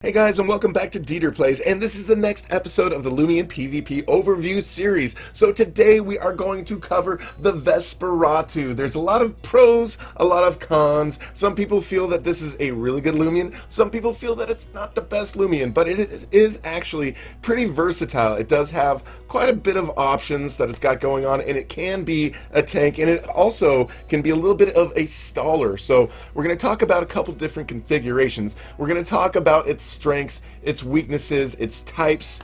Hey guys, and welcome back to DeeterPlays, and this is the next episode of the Loomian PvP overview series. So today we are going to cover the Vesperatu. There's a lot of pros, a lot of cons. Some people feel that this is a really good Loomian. Some people feel that it's not the best Loomian, but it is actually pretty versatile. It does have quite a bit of options that it's got going on, and it can be a tank, and it also can be a little bit of a staller. So we're going to talk about a couple different configurations. We're going to talk about its strengths, its weaknesses, its types.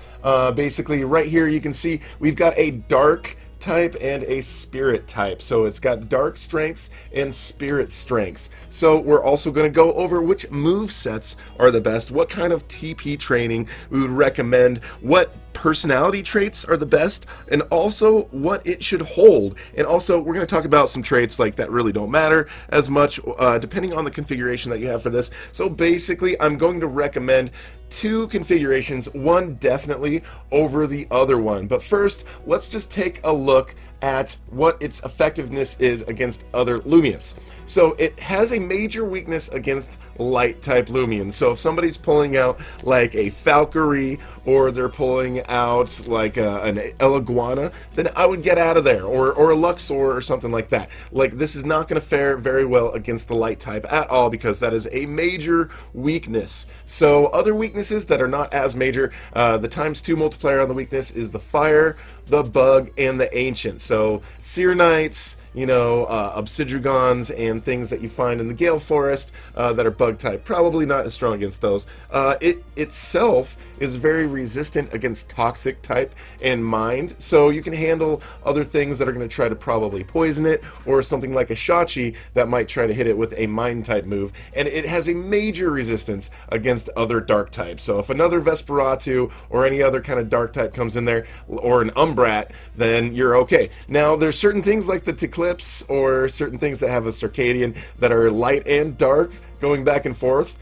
Basically right here you can see we've got a dark type and a spirit type. So it's got dark strengths and spirit strengths. So we're also going to go over which move sets are the best, what kind of TP training we would recommend, what personality traits are the best, and also what it should hold. And also we're going to talk about some traits like that really don't matter as much depending on the configuration that you have for this. So basically I'm going to recommend two configurations, one definitely over the other one. But first, let's just take a look at what its effectiveness is against other Loomians. So it has a major weakness against light type Loomians. So if somebody's pulling out like a Valkyrie, or they're pulling out like an Eliguana, then I would get out of there, or a Luxor or something like that. Like, this is not going to fare very well against the light type at all, because that is a major weakness. So other weaknesses that are not as major, the ×2 multiplier on the weakness is the fire, the bug, and the ancient. So Seer Knights, Obsidiogons, and things that you find in the Gale Forest that are bug type, probably not as strong against those. It itself is very resistant against toxic type and mind, so you can handle other things that are going to try to probably poison it, or something like a Shachi that might try to hit it with a mind type move. And it has a major resistance against other dark types. So if another Vesperatu or any other kind of dark type comes in there, or an Umbrat, then you're okay. Now there's certain things like the Eclipse, or certain things that have a Circadian that are light and dark, going back and forth.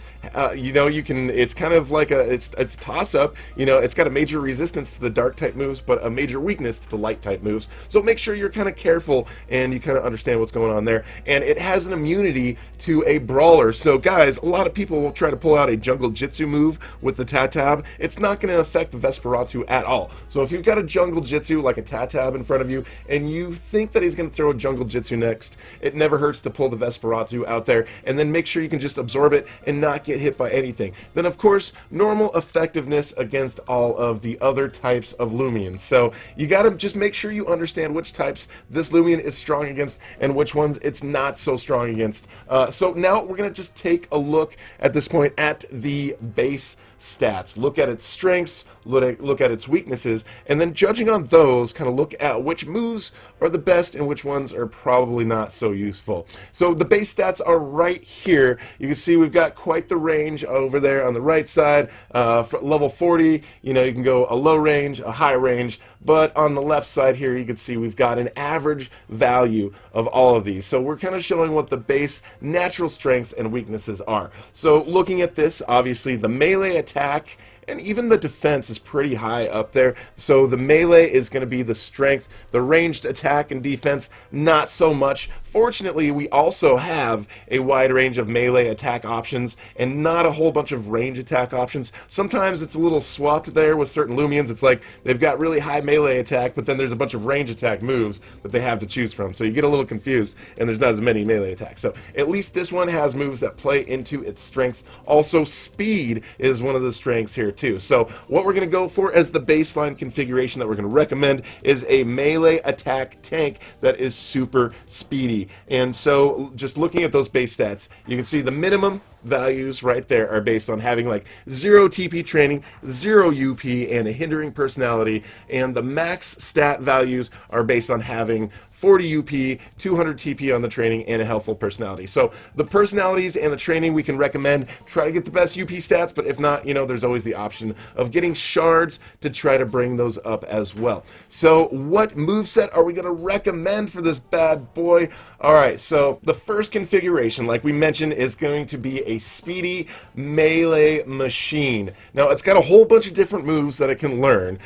You can, it's kind of like it's toss-up. It's got a major resistance to the dark type moves, but a major weakness to the light type moves. So make sure you're kind of careful and you kind of understand what's going on there. And it has an immunity to a brawler. So guys, a lot of people will try to pull out a jungle jitsu move with the Tatab. It's not going to affect the Vesperatu at all. So if you've got a jungle jitsu like a Tatab in front of you, and you think that he's going to throw a jungle jitsu next, it never hurts to pull the Vesperatu out there, and then make sure you can just absorb it and not get hit by anything. Then of course, normal effectiveness against all of the other types of Loomians. So you gotta just make sure you understand which types this Loomian is strong against and which ones it's not so strong against. So now we're gonna just take a look at this point at the base stats, look at its strengths, look at its weaknesses, and then judging on those, kind of look at which moves are the best and which ones are probably not so useful. So the base stats are right here. You can see we've got quite the range over there on the right side. For level 40, you can go a low range, a high range, but on the left side here you can see we've got an average value of all of these. So we're kind of showing what the base natural strengths and weaknesses are. So looking at this, obviously the melee attack and even the defense is pretty high up there. So the melee is going to be the strength, the ranged attack and defense, not so much. Fortunately, we also have a wide range of melee attack options and not a whole bunch of range attack options. Sometimes it's a little swapped there with certain Loomians. It's like they've got really high melee attack, but then there's a bunch of range attack moves that they have to choose from. So you get a little confused and there's not as many melee attacks. So at least this one has moves that play into its strengths. Also, speed is one of the strengths here too. So what we're going to go for as the baseline configuration that we're going to recommend is a melee attack tank that is super speedy. And so just looking at those base stats, you can see the minimum values right there are based on having like 0 TP training, 0 UP, and a hindering personality, and the max stat values are based on having 40 UP, 200 TP on the training, and a helpful personality. So the personalities and the training we can recommend, try to get the best UP stats, but if not, there's always the option of getting shards to try to bring those up as well. So what moveset are we going to recommend for this bad boy? Alright, so the first configuration, like we mentioned, is going to be a speedy melee machine. Now, it's got a whole bunch of different moves that it can learn.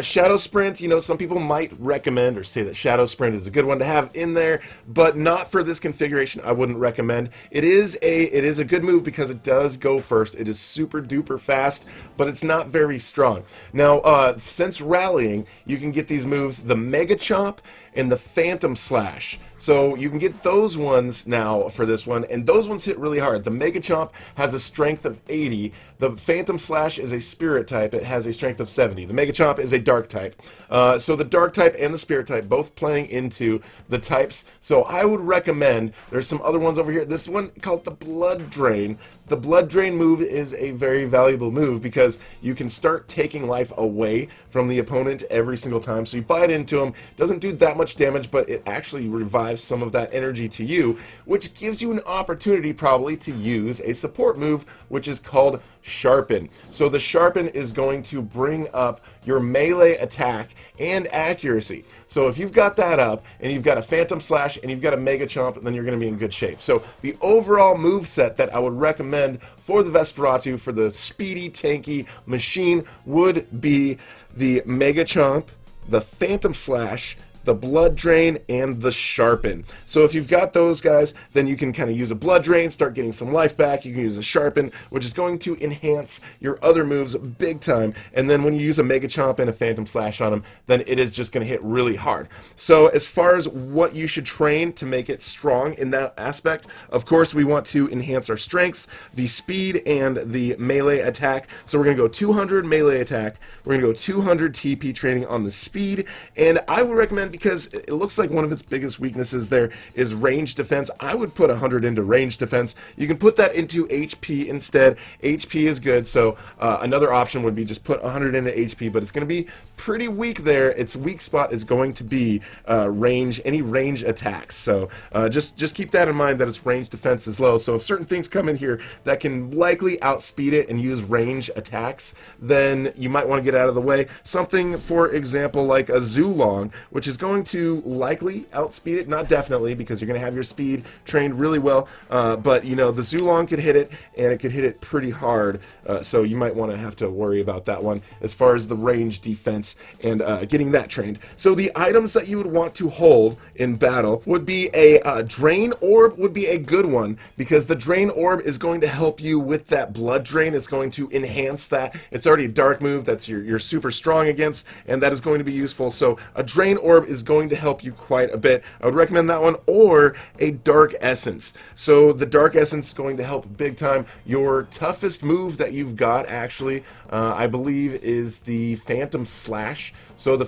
Shadow Sprint, some people might recommend or say that Shadow Sprint is a good one to have in there, but not for this configuration. I wouldn't recommend. It is a good move because it does go first. It is super duper fast, but it's not very strong. Now, since rallying, you can get these moves, the Mega Chomp and the Phantom Slash. So you can get those ones now for this one, and those ones hit really hard. The Mega Chomp has a strength of 80. The Phantom Slash is a Spirit type. It has a strength of 70. The Mega Chomp is a Dark type. So the Dark type and the Spirit type both playing into the types. So I would recommend, there's some other ones over here. This one called the Blood Drain. The Blood Drain move is a very valuable move because you can start taking life away from the opponent every single time. So you bite into them, doesn't do that much damage, but it actually revives some of that energy to you, which gives you an opportunity probably to use a support move, which is called Sharpen. So the Sharpen is going to bring up your melee attack and accuracy. So if you've got that up, and you've got a Phantom Slash, and you've got a Mega Chomp, then you're going to be in good shape. So the overall move set that I would recommend for the Vesperatu, for the speedy, tanky machine, would be the Mega Chomp, the Phantom Slash, the Blood Drain, and the Sharpen. So if you've got those guys, then you can kind of use a Blood Drain, start getting some life back. You can use a Sharpen, which is going to enhance your other moves big time. And then when you use a Mega Chomp and a Phantom Slash on them, then it is just going to hit really hard. So as far as what you should train to make it strong in that aspect, of course we want to enhance our strengths, the speed, and the melee attack. So we're going to go 200 melee attack, we're going to go 200 TP training on the speed, and I would recommend, because it looks like one of its biggest weaknesses there is range defense, I would put 100 into range defense. You can put that into HP instead. HP is good, so another option would be just put 100 into HP, but it's going to be pretty weak there. Its weak spot is going to be any range attacks. So just keep that in mind, that its range defense is low. So if certain things come in here that can likely outspeed it and use range attacks, then you might want to get out of the way. Something, for example, like a Zulong, which is going to likely outspeed it, not definitely, because you're going to have your speed trained really well, but you know, the Zulong could hit it, and it could hit it pretty hard, so you might want to have to worry about that one as far as the range defense and getting that trained. So the items that you would want to hold in battle would be a Drain Orb would be a good one, because the Drain Orb is going to help you with that Blood Drain. It's going to enhance that. It's already a dark move that's you're super strong against, and that is going to be useful. So a Drain Orb is going to help you quite a bit. I would recommend that one, or a Dark Essence. So the Dark Essence is going to help big time. Your toughest move that you've got, actually, I believe, is the Phantom Slash. So the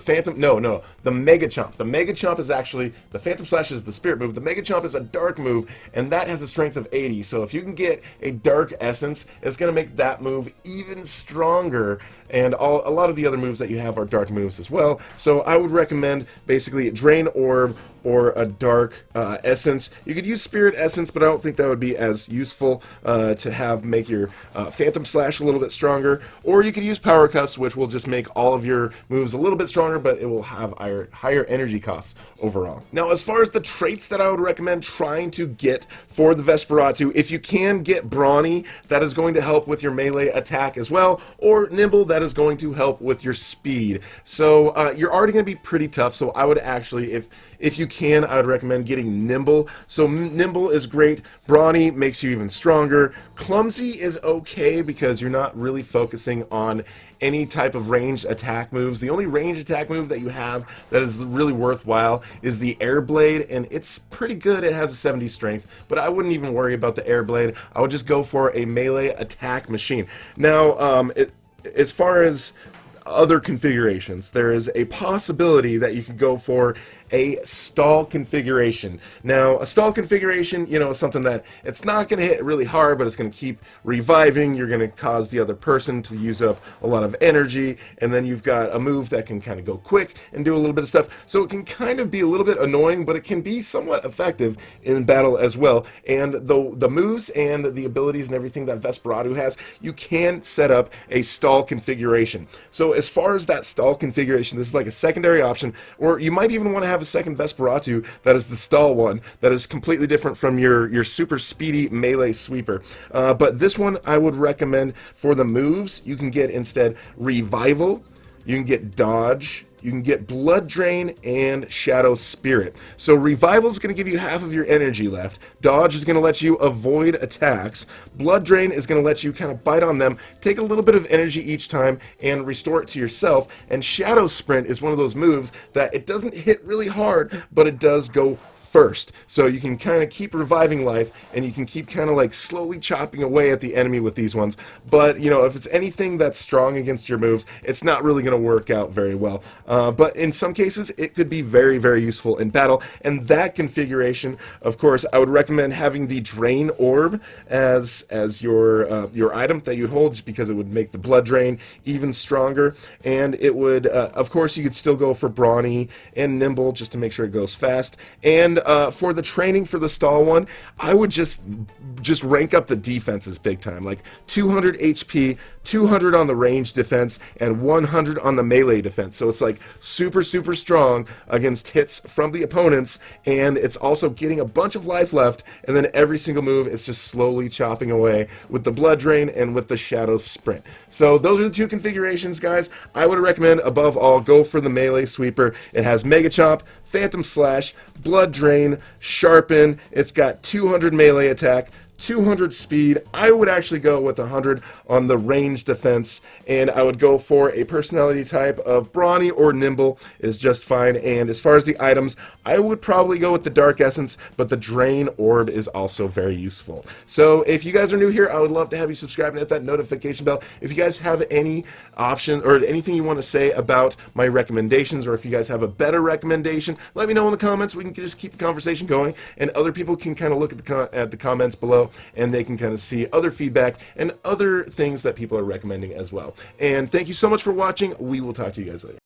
the Mega Chomp. The Mega Chomp is actually, the Phantom Slash is the Spirit move. The Mega Chomp is a Dark move, and that has a strength of 80. So if you can get a Dark Essence, it's going to make that move even stronger. And a lot of the other moves that you have are Dark moves as well. So I would recommend basically a Drain Orb or a Dark Essence. You could use Spirit Essence, but I don't think that would be as useful to make your Phantom Slash a little bit stronger. Or you could use Power Cuffs, which will just make all of your moves a little bit stronger, but it will have higher energy costs overall. Now, as far as the traits that I would recommend trying to get for the Vesperatu, if you can get Brawny, that is going to help with your melee attack as well, or Nimble, that is going to help with your speed. So you're already going to be pretty tough, so I would actually, if you can, I would recommend getting Nimble. So Nimble is great. Brawny makes you even stronger. Clumsy is okay because you're not really focusing on any type of ranged attack moves. The only ranged attack move that you have that is really worthwhile is the Air Blade, and it's pretty good. It has a 70 strength, but I wouldn't even worry about the Air Blade. I would just go for a melee attack machine. Now, as far as other configurations, there is a possibility that you could go for a stall configuration. Now, a stall configuration, you know, is something that it's not going to hit really hard, but it's going to keep reviving. You're going to cause the other person to use up a lot of energy, and then you've got a move that can kind of go quick and do a little bit of stuff. So it can kind of be a little bit annoying, but it can be somewhat effective in battle as well. And the moves and the abilities and everything that Vesperatu has, you can set up a stall configuration. So as far as that stall configuration, this is like a secondary option, or you might even want to have a second Vesperatu that is the stall one, that is completely different from your super speedy melee sweeper. But this one I would recommend for the moves. You can get instead Revival, you can get Dodge, you can get Blood Drain and Shadow Spirit. So Revival is going to give you half of your energy left. Dodge is going to let you avoid attacks. Blood Drain is going to let you kind of bite on them, take a little bit of energy each time, and restore it to yourself. And Shadow Sprint is one of those moves that it doesn't hit really hard, but it does go first. So you can kind of keep reviving life, and you can keep kind of like slowly chopping away at the enemy with these ones. But, you know, if it's anything that's strong against your moves, it's not really going to work out very well. But in some cases, it could be very, very useful in battle. And that configuration, of course, I would recommend having the Drain Orb as your item that you hold, just because it would make the blood drain even stronger. And it would, of course, you could still go for Brawny and Nimble just to make sure it goes fast. And for the training for the stall one, I would just rank up the defenses big time, like 200 HP, 200 on the range defense, and 100 on the melee defense. So it's like super, super strong against hits from the opponents, and it's also getting a bunch of life left, and then every single move is just slowly chopping away with the blood drain and with the shadow sprint. So those are the two configurations, guys. I would recommend, above all, go for the melee sweeper. It has Mega Chomp, Phantom Slash, Blood Drain, Sharpen. It's got 200 melee attack, 200 speed. I would actually go with 100 on the range defense, and I would go for a personality type of Brawny or Nimble is just fine. And as far as the items, I would probably go with the Dark Essence, but the Drain Orb is also very useful. So if you guys are new here, I would love to have you subscribe and hit that notification bell. If you guys have any options or anything you want to say about my recommendations, or if you guys have a better recommendation, let me know in the comments. We can just keep the conversation going, and other people can kind of look at the comments below, and they can kind of see other feedback and other things that people are recommending as well. And thank you so much for watching. We will talk to you guys later.